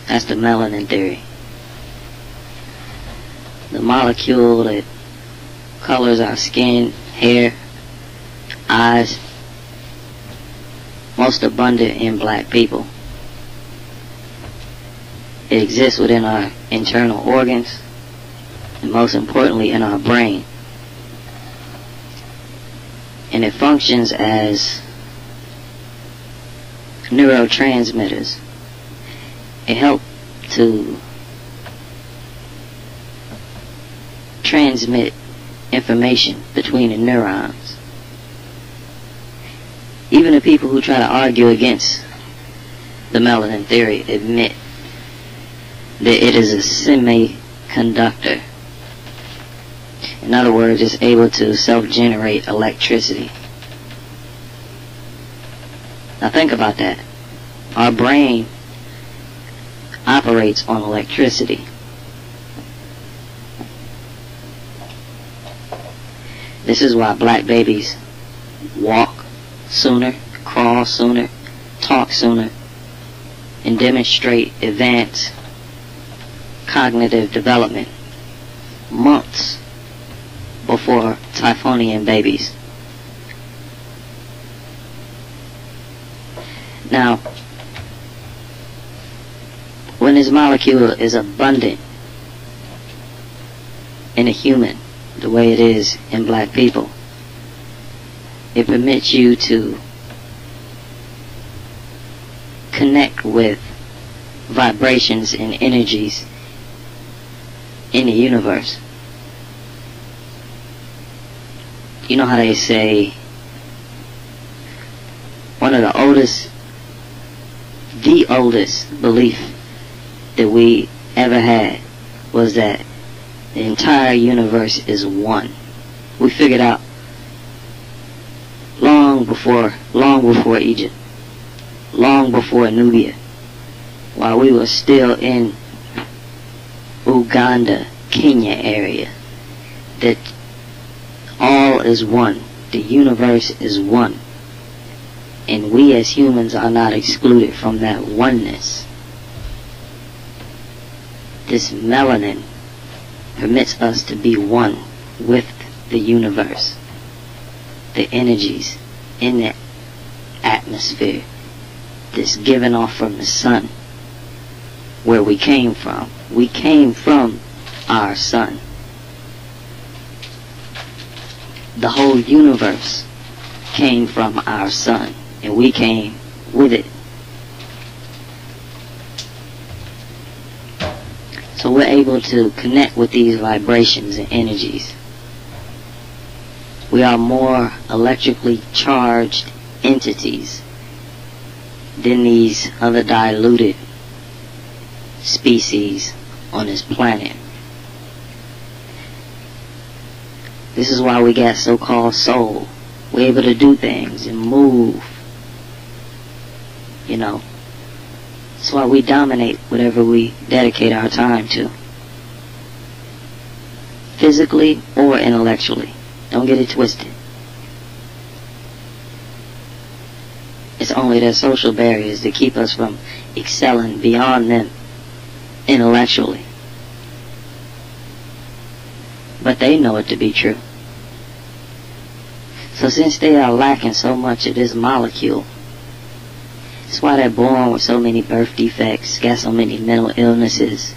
That's the melanin theory. The molecule that colors our skin, hair, eyes, most abundant in black people. It exists within our internal organs, and most importantly in our brain. And it functions as neurotransmitters. It helps to transmit information between the neurons. Even the people who try to argue against the melanin theory admit that it is a semiconductor. In other words, it's able to self-generate electricity. Now think about that. Our brain operates on electricity. This is why black babies walk sooner, crawl sooner, talk sooner, and demonstrate advanced cognitive development months before typhonian babies. Now, when this molecule is abundant in a human, the way it is in black people, it permits you to connect with vibrations and energies in the universe. You know how they say one of the oldest belief that we ever had was that the entire universe is one. We figured out long before Egypt, long before Nubia, while we were still in Uganda, Kenya area, that all is one. The universe is one. And we as humans are not excluded from that oneness. This melanin permits us to be one with the universe. The energies in the atmosphere that's given off from the sun, where we came from. We came from our sun. The whole universe came from our sun, and we came with it. So we're able to connect with these vibrations and energies. We are more electrically charged entities than these other diluted species on this planet. This is why we got so-called soul. We're able to do things and move. You know, that's why we dominate whatever we dedicate our time to, physically or intellectually. Don't get it twisted. It's only their social barriers that keep us from excelling beyond them intellectually. But they know it to be true. So since they are lacking so much of this molecule, that's why they're born with so many birth defects, got so many mental illnesses.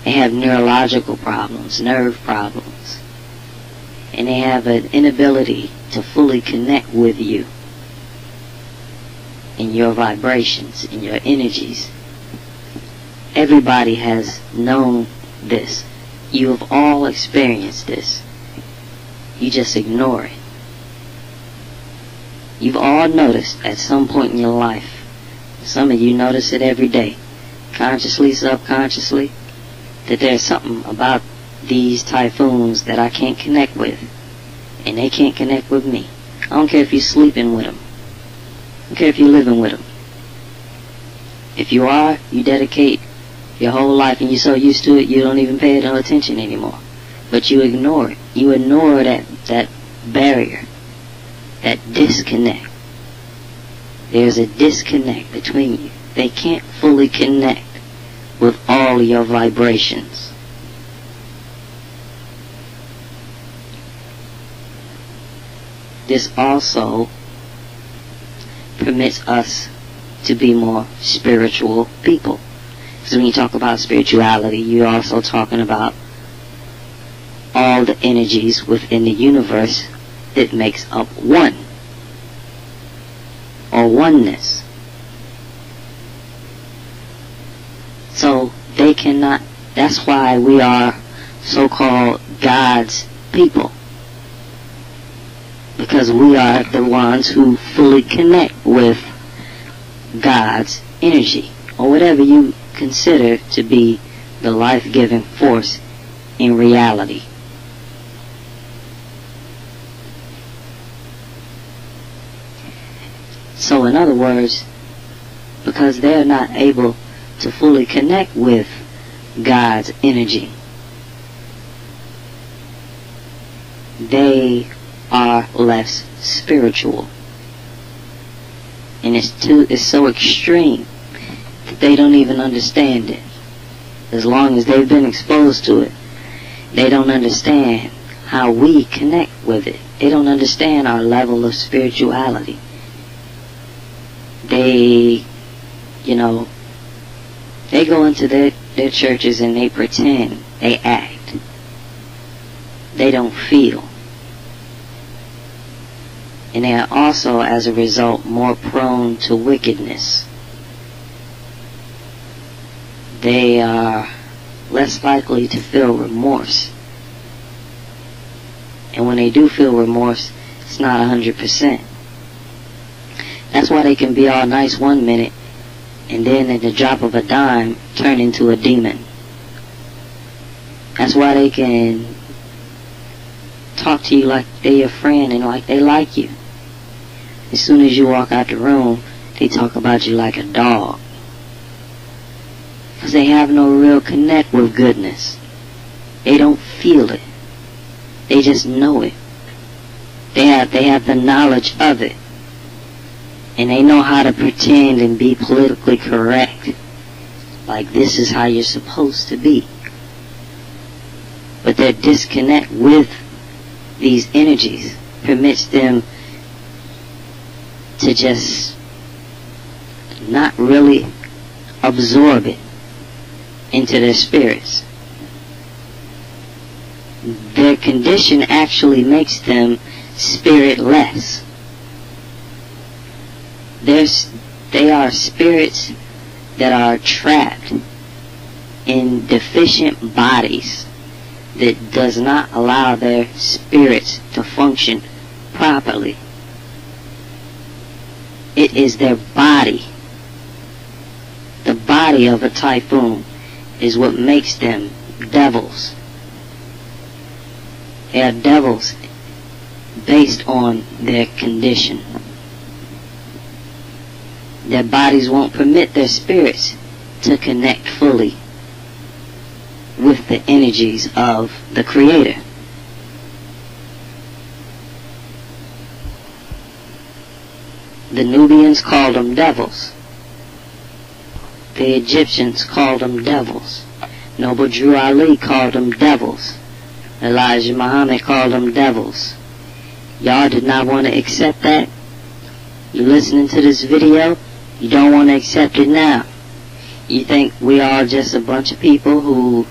They have neurological problems, nerve problems. And they have an inability to fully connect with you in your vibrations, in your energies. Everybody has known this. You have all experienced this. You just ignore it. You've all noticed at some point in your life, some of you notice it every day, consciously, subconsciously, that there's something about these typhoons that I can't connect with, and they can't connect with me. I don't care if you're sleeping with them. I don't care if you're living with them. If you are, you dedicate your whole life and you're so used to it you don't even pay it no attention anymore. But you ignore it. You ignore that barrier, that disconnect. There's a disconnect between you they can't fully connect with all your vibrations. This also permits us to be more spiritual people. Because when you talk about spirituality, you're also talking about all the energies within the universe that makes up one, or oneness. So they cannot, that's why we are so-called God's people. Because we are the ones who fully connect with God's energy, or whatever you consider to be the life-giving force in reality. So in other words, because they're not able to fully connect with God's energy, they are less spiritual. And it's so extreme that they don't even understand it. As long as they've been exposed to it, they don't understand how we connect with it. They don't understand our level of spirituality. They, they go into their churches and they pretend, they act. They don't feel. And they are also, as a result, more prone to wickedness. They are less likely to feel remorse. And when they do feel remorse, it's not 100%. That's why they can be all nice one minute, and then at the drop of a dime, turn into a demon. That's why they can talk to you like they're your friend and like they like you. As soon as you walk out the room, they talk about you like a dog. Because they have no real connect with goodness. They don't feel it. They just know it. They have the knowledge of it. And they know how to pretend and be politically correct. Like this is how you're supposed to be. But their disconnect with these energies permits them to just not really absorb it into their spirits. Their condition actually makes them spiritless. They are spirits that are trapped in deficient bodies that does not allow their spirits to function properly. It is their body. The body of a typhoon is what makes them devils. They are devils based on their condition. Their bodies won't permit their spirits to connect fully with the energies of the Creator. The Nubians called them devils. The Egyptians called them devils. Noble Drew Ali called them devils. Elijah Muhammad called them devils. Y'all did not want to accept that? You listening to this video? You don't want to accept it now. You think we are just a bunch of people who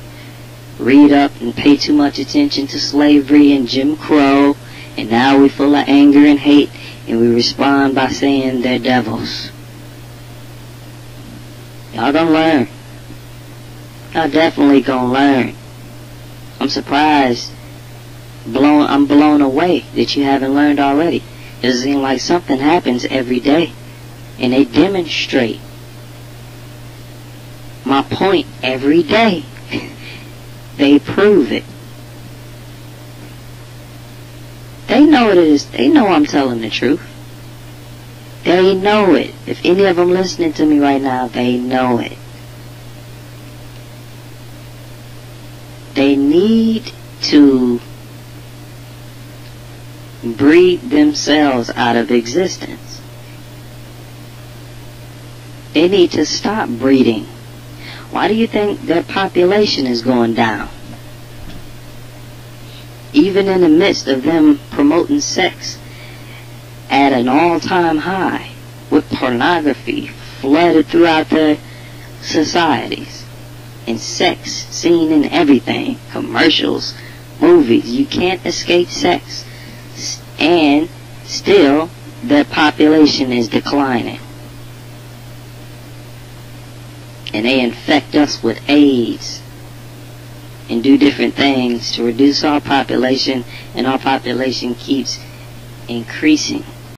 read up and pay too much attention to slavery and Jim Crow, and now we're full of anger and hate, and we respond by saying they're devils. Y'all gonna learn. Y'all definitely gonna learn. I'm surprised. I'm blown away that you haven't learned already. It seems like something happens every day, and they demonstrate my point every day. They prove it. They know it is. They know I'm telling the truth. They know it. If any of them listening to me right now, they know it. They need to breed themselves out of existence. They need to stop breeding. Why do you think their population is going down? Even in the midst of them promoting sex at an all-time high, with pornography flooded throughout their societies, and sex seen in everything, commercials, movies. You can't escape sex. And still, their population is declining. And they infect us with AIDS and do different things to reduce our population, and our population keeps increasing.